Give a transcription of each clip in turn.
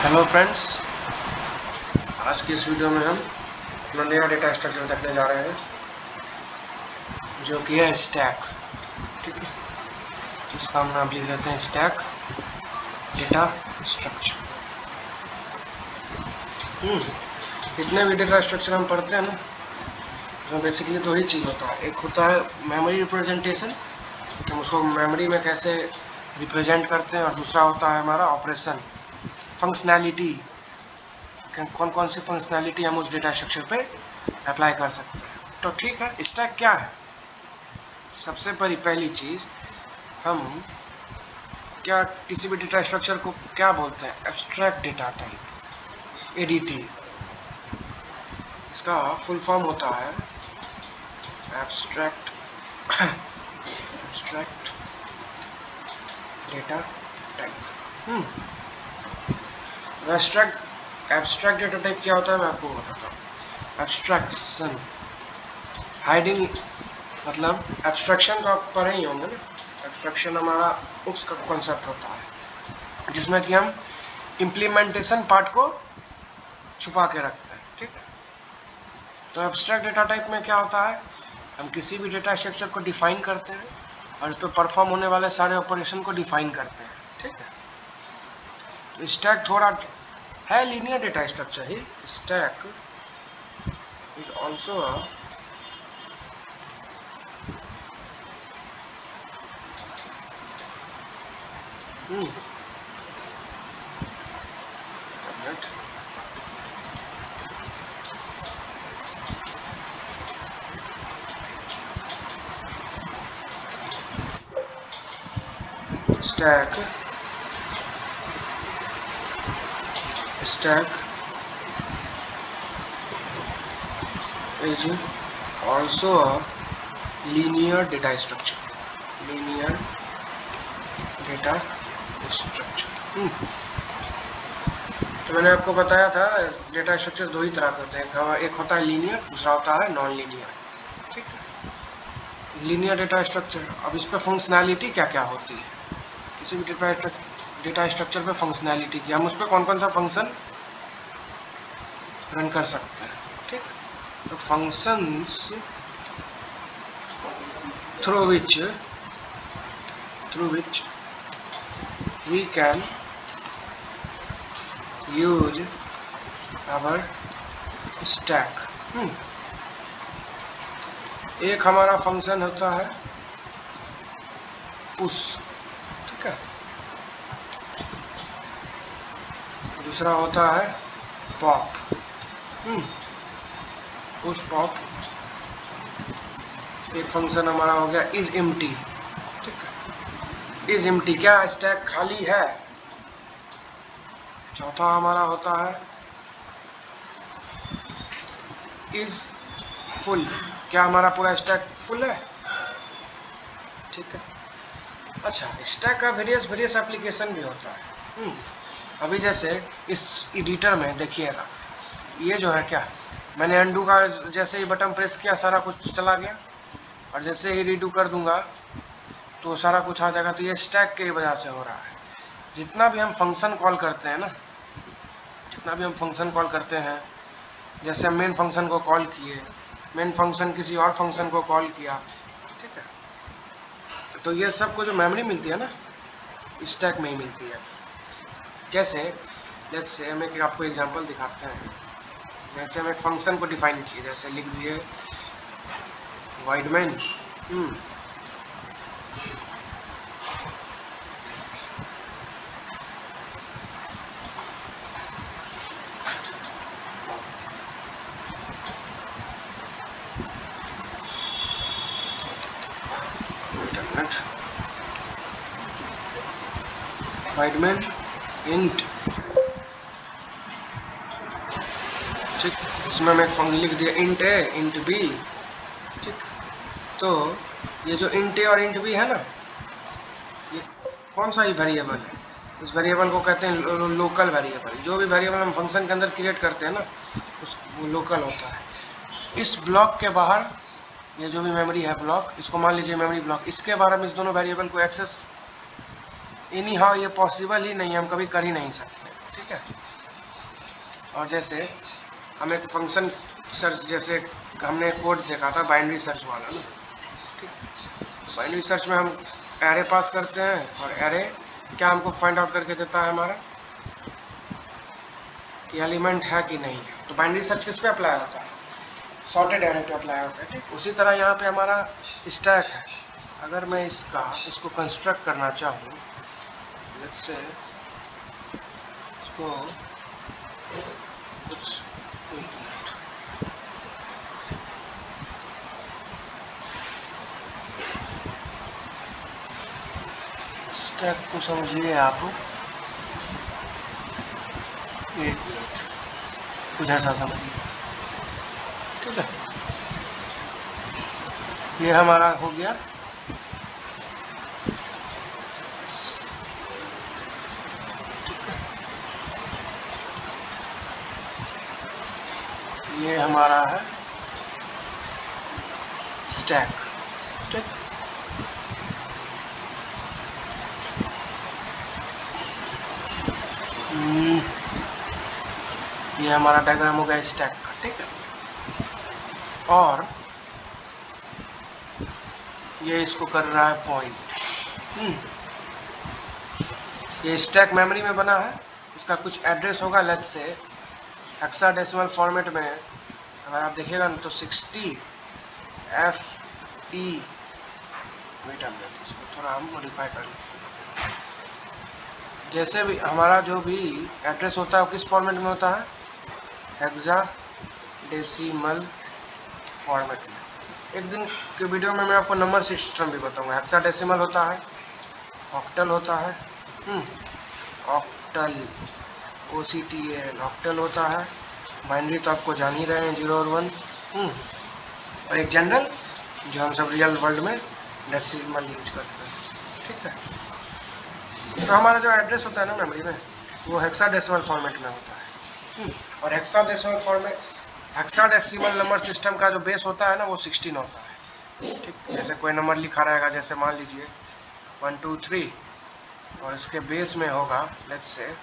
Hello friends, आज की इस वीडियो में हम अपना नया डेटा स्ट्रक्चर देखने जा रहे हैं जो कि है स्टैक। ठीक है, तो इसका हम नाम लिख लेते हैं स्टैक डेटा स्ट्रक्चर। जितने भी डेटा स्ट्रक्चर हम पढ़ते हैं ना, उसमें बेसिकली दो ही चीज़ होता है। एक होता है मेमोरी रिप्रेजेंटेशन, कि हम उसको मेमोरी में कैसे रिप्रेजेंट करते हैं, और दूसरा होता है हमारा ऑपरेशन, फंक्शनैलिटी, कौन कौन सी फंक्शनैलिटी हम उस डेटा स्ट्रक्चर पे अप्लाई कर सकते हैं। तो ठीक है, स्टैक क्या है? सबसे पहली चीज़, हम क्या किसी भी डेटा स्ट्रक्चर को क्या बोलते हैं? Abstract data type, ADT. इसका फुल फॉर्म होता है abstract data type. Abstract data type क्या होता है मैं आपको बताता हूँ। एब्स्ट्रैक्शन, हाइडिंग, मतलब एब्स्ट्रैक्शन तो आप पढ़े ही होंगे ना। एब्स्ट्रैक्शन हमारा उसका कॉन्सेप्ट होता है जिसमें कि हम इम्प्लीमेंटेशन पार्ट को छुपा के रखते हैं। ठीक है, तो एब्स्ट्रैक्ट डेटा टाइप में क्या होता है, हम किसी भी डेटा स्ट्रक्चर को डिफाइन करते हैं और इस पर परफॉर्म होने वाले सारे ऑपरेशन को डिफाइन करते हैं। ठीक है, तो स्टैक थोड़ा है linear data structure he. Stack is also stack is also a linear data structure. तो मैंने आपको बताया था डेटा स्ट्रक्चर दो ही तरह के होते हैं, एक होता है लीनियर, दूसरा होता है नॉन लीनियर। ठीक है, लीनियर डेटा स्ट्रक्चर, अब इस पर फंक्शनैलिटी क्या क्या होती है, किसी भी डेटा स्ट्रक्चर पे फंक्शनैलिटी की, हम उस पर कौन कौन सा फंक्शन रन कर सकते हैं। ठीक, तो functions through which we can use our stack। एक हमारा फंक्शन होता है पुश, ठीक है, दूसरा होता है पॉप। पुश पॉप, एक फंक्शन हमारा हो गया इज एम्प्टी। ठीक है, इज एम्प्टी, क्या स्टैक खाली है। चौथा हमारा होता है इज फुल, क्या हमारा पूरा स्टैक फुल है। ठीक है, अच्छा, स्टैक का वेरियस एप्लीकेशन भी होता है। अभी जैसे इस एडिटर में देखिएगा, ये जो है क्या, मैंने अंडू का जैसे ही बटन प्रेस किया सारा कुछ चला गया, और जैसे ही रीडू कर दूंगा तो सारा कुछ आ जाएगा। तो ये स्टैक की वजह से हो रहा है। जितना भी हम फंक्शन कॉल करते हैं ना, जैसे हम मेन फंक्शन को कॉल किए, मेन फंक्शन किसी और फंक्शन को कॉल किया, ठीक है, तो ये सब को जो मेमोरी मिलती है ना, स्टैक में ही मिलती है। जैसे लेट्स से हम आपको एग्जांपल दिखाते हैं। जैसे हम एक फंक्शन को डिफाइन किए, जैसे लिख दिए वाइडमैन, वाइडमैन इंट, ठीक, इसमें मैं लिख दिया इंट ए इंट बी। ठीक, तो ये जो इंट ए और इंट बी है ना, ये कौन सा ही वेरिएबल है? इस वेरिएबल को कहते हैं लोकल वेरिएबल। जो भी वेरिएबल हम फंक्शन के अंदर क्रिएट करते हैं ना, वो लोकल होता है। इस ब्लॉक के बाहर ये जो भी मेमोरी है ब्लॉक, इसको मान लीजिए मेमोरी ब्लॉक, इसके बारे में इस दोनों वेरिएबल को एक्सेस एनी हाउ ये पॉसिबल ही नहीं है, हम कभी कर ही नहीं सकते। ठीक है, और जैसे हम एक फंक्शन सर्च, जैसे हमने कोड देखा था बाइनरी सर्च वाला ना, ठीक। बाइनरी सर्च में हम एरे पास करते हैं और एरे क्या हमको फाइंड आउट करके देता है हमारा कि एलिमेंट है कि नहीं है। तो बाइनरी सर्च किस पे अप्लाई होता है? सॉर्टेड एरे पे अप्लाई होता है, ठीक। उसी तरह यहाँ पे हमारा स्टैक है। अगर मैं इसको कंस्ट्रक्ट करना चाहूँ, लेट्स से इसको कुछ स्टैक को समझिए आप, एक कुछ ऐसा समझिए, ठीक है। ये हमारा हो गया ठीक है। ये हमारा है स्टैक, ठीक। ये हमारा डायग्राम हो गया स्टैक का, ठीक है। और ये इसको कर रहा है पॉइंट। ये स्टैक मेमोरी में बना है, इसका कुछ एड्रेस होगा, लेट्स से हेक्साडेसिमल फॉर्मेट में अगर आप देखिएगा ना तो 60 FE, वेट अ मिनट, इसको थोड़ा हम मॉडिफाई कर लें। जैसे भी हमारा जो भी एड्रेस होता है वो किस फॉर्मेट में होता है? हेक्साडेसिमल फॉर्मेट में। एक दिन के वीडियो में मैं आपको नंबर सिस्टम भी बताऊंगा। हेक्साडेसिमल होता है, ऑक्टल होता है, ऑक्टल OCTAL ऑक्टल होता है, बाइनरी तो आपको जान ही रहे हैं 0 और 1, और एक जनरल जो हम सब रियल वर्ल्ड में डेसिमल यूज करते हैं, ठीक है। तो हमारा जो एड्रेस होता है ना मेमोरी में, वो हेक्साडेसिमल फॉर्मेट में होता है। और हेक्साडेसिमल नंबर सिस्टम का जो बेस होता है ना वो 16 होता है, ठीक। जैसे कोई नंबर लिखा रहेगा, जैसे मान लीजिए 1 2 3, और इसके बेस में होगा लेट्स से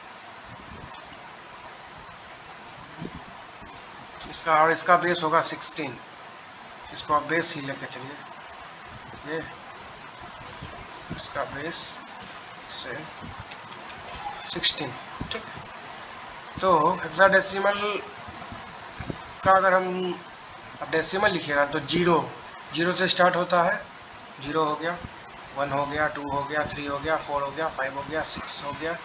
इसका, और इसका बेस होगा 16। इसको आप बेस ही लेके चलिए, ये इसका बेस से 16, ठीक। तो हेक्साडेसिमल का अगर हम अब डेसिमल लिखिएगा तो 0 से स्टार्ट होता है, 0 हो गया, 1 हो गया, 2 हो गया, 3 हो गया, 4 हो गया, 5 हो गया, 6 हो गया,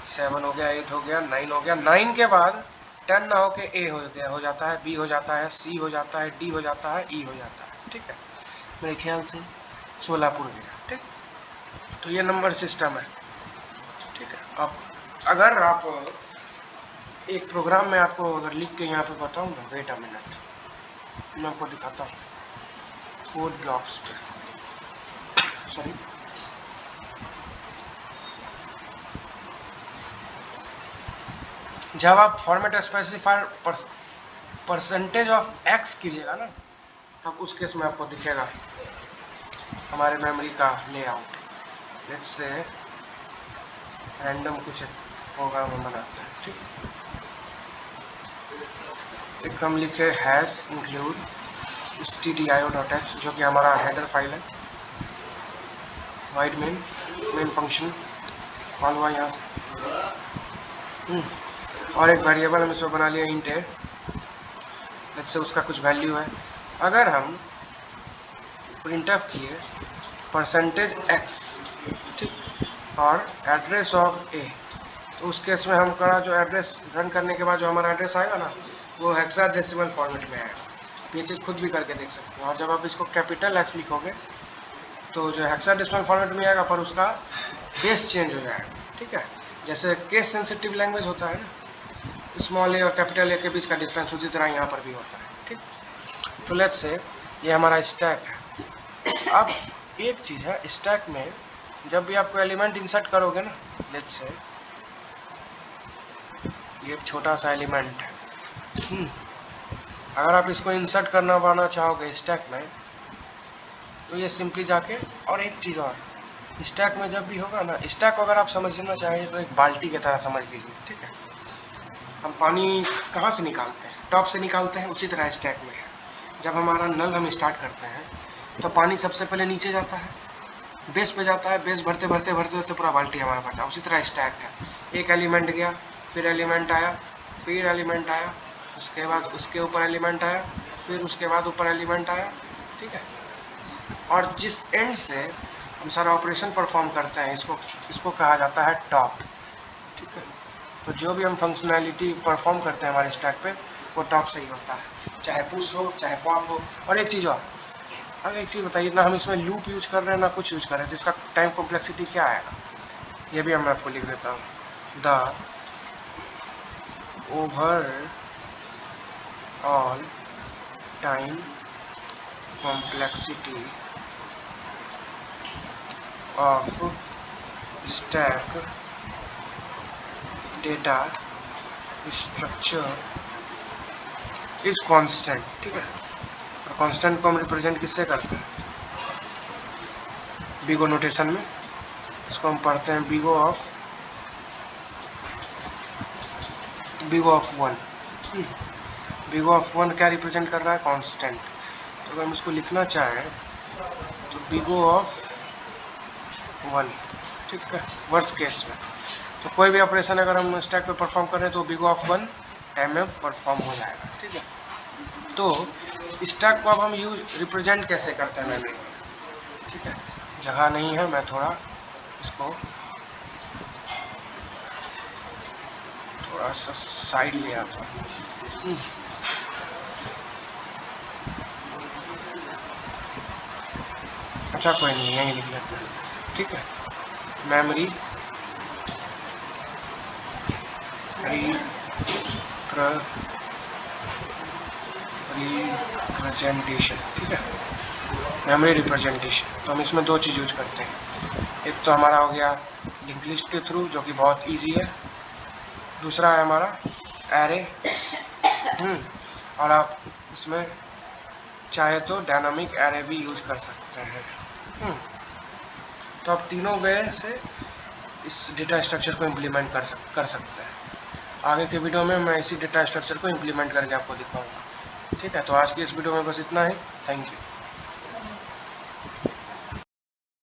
7 हो गया, 8 हो गया, 9 हो गया। 9 के बाद 10 ना होके A हो जाता है, B हो जाता है, C हो जाता है, D हो जाता है, E हो जाता है, ठीक है। मेरे ख्याल से 16 पुर गया, ठीक। तो ये नंबर सिस्टम है, ठीक है। अब अगर आप एक प्रोग्राम में आपको अगर लिख के यहाँ पे बताऊँ ना, वेट अ मिनट, मैं आपको दिखाता हूँ कोड ब्लॉक्स पे, सॉरी, जब आप format specifier percentage of X कीजिएगा ना, तब उस केस में आपको दिखेगा हमारे मेमोरी का लेआउट। लेट्स से रैंडम कुछ प्रोग्राम हम बनाते हैं, ठीक। एक हम लिखे हैश इंक्लूड stdio.h, जो कि हमारा हेडर फाइल है, वाइड मेन फंक्शन कॉल हुआ यहाँ से, और एक वेरिएबल हम इसमें बना लिया इंट है, लेट्स से उसका कुछ वैल्यू है। अगर हम प्रिंटफ किए परसेंटेज X, ठीक, और एड्रेस ऑफ A, तो उस केस में हम का जो एड्रेस रन करने के बाद जो हमारा एड्रेस आएगा ना वो हेक्साडेसिमल फॉर्मेट में आएगा। आप ये चीज़ खुद भी करके देख सकते हैं। और जब आप इसको कैपिटल X लिखोगे तो जो हेक्साडेसिमल फॉर्मेट में आएगा, पर उसका बेस चेंज हो जाएगा, ठीक है। जैसे केस सेंसिटिव लैंग्वेज होता है ना, स्मॉल ए और कैपिटल ए के बीच का डिफरेंस, उसी तरह यहाँ पर भी होता है, ठीक। तो लेट्स से ये हमारा स्टैक है। अब एक चीज़ है स्टैक में, जब भी आपको एलिमेंट इंसर्ट करोगे ना, लेट्स से ये एक छोटा सा एलिमेंट है, अगर आप इसको इंसर्ट करना पाना चाहोगे स्टैक में, तो ये सिंपली जाके, और एक चीज़ और, स्टैक में जब भी होगा ना, स्टैक को अगर आप समझना चाहेंगे तो एक बाल्टी की तरह समझ लीजिए, ठीक है। हम पानी कहाँ से निकालते हैं? टॉप से निकालते हैं। उसी तरह स्टैक में है, जब हमारा नल हम स्टार्ट करते हैं तो पानी सबसे पहले नीचे जाता है, बेस पे जाता है, बेस भरते भरते भरते भरते पूरा बाल्टी हमारा भरता है। उसी तरह स्टैक है, एक एलिमेंट गया, फिर एलिमेंट आया, फिर एलिमेंट आया, उसके बाद उसके ऊपर एलिमेंट आया, फिर उसके बाद ऊपर एलिमेंट आया, ठीक है। और जिस एंड से हम सारा ऑपरेशन परफॉर्म करते हैं इसको कहा जाता है टॉप, ठीक है। तो जो भी हम फंक्शनैलिटी परफॉर्म करते हैं हमारे स्टैक पे वो टॉप से ही होता है, चाहे पुश हो चाहे पॉप हो। और एक चीज़ और, अब एक चीज़ बताइए, ना हम इसमें लूप यूज कर रहे हैं ना कुछ यूज कर रहे हैं, जिसका टाइम कॉम्प्लेक्सिटी क्या आएगा ये भी मैं आपको लिख देता हूँ। The over all time complexity of stack data structure is constant, ठीक है। और कांस्टेंट को हम रिप्रेजेंट किससे करते हैं? बिगो नोटेशन में। इसको हम पढ़ते हैं big O of one. Big O of one क्या रिप्रेजेंट कर रहा है? कांस्टेंट। तो अगर हम इसको लिखना चाहें तो बिगो ऑफ वन, ठीक है, वर्स्ट केस में। तो कोई भी ऑपरेशन अगर हम स्टैक पे परफॉर्म कर रहे हैं तो बिगो ऑफ वन टाइम में परफॉर्म हो जाएगा, ठीक है। तो स्टैक को अब हम रिप्रेजेंट कैसे करते हैं मेमोरी में, ठीक है। जगह नहीं है, मैं थोड़ा इसको थोड़ा सा साइड ले आता हूँ। अच्छा कोई नहीं, यहीं लिख लेते हैं, ठीक है। मेमोरी रिप्रेजेंटेशन, ठीक है, मेमोरी रिप्रेजेंटेशन। तो हम इसमें दो चीज़ यूज करते हैं, एक तो हमारा हो गया लिंक लिस्ट के थ्रू जो कि बहुत इजी है, दूसरा है हमारा एरे। और आप इसमें चाहे तो डायनामिक एरे भी यूज कर सकते हैं। तो आप तीनों वे से इस डेटा स्ट्रक्चर को इम्प्लीमेंट कर सकते हैं। आगे के वीडियो में मैं इसी डेटा स्ट्रक्चर को इम्प्लीमेंट करके आपको दिखाऊंगा, ठीक है। तो आज की इस वीडियो में बस इतना ही। Thank you.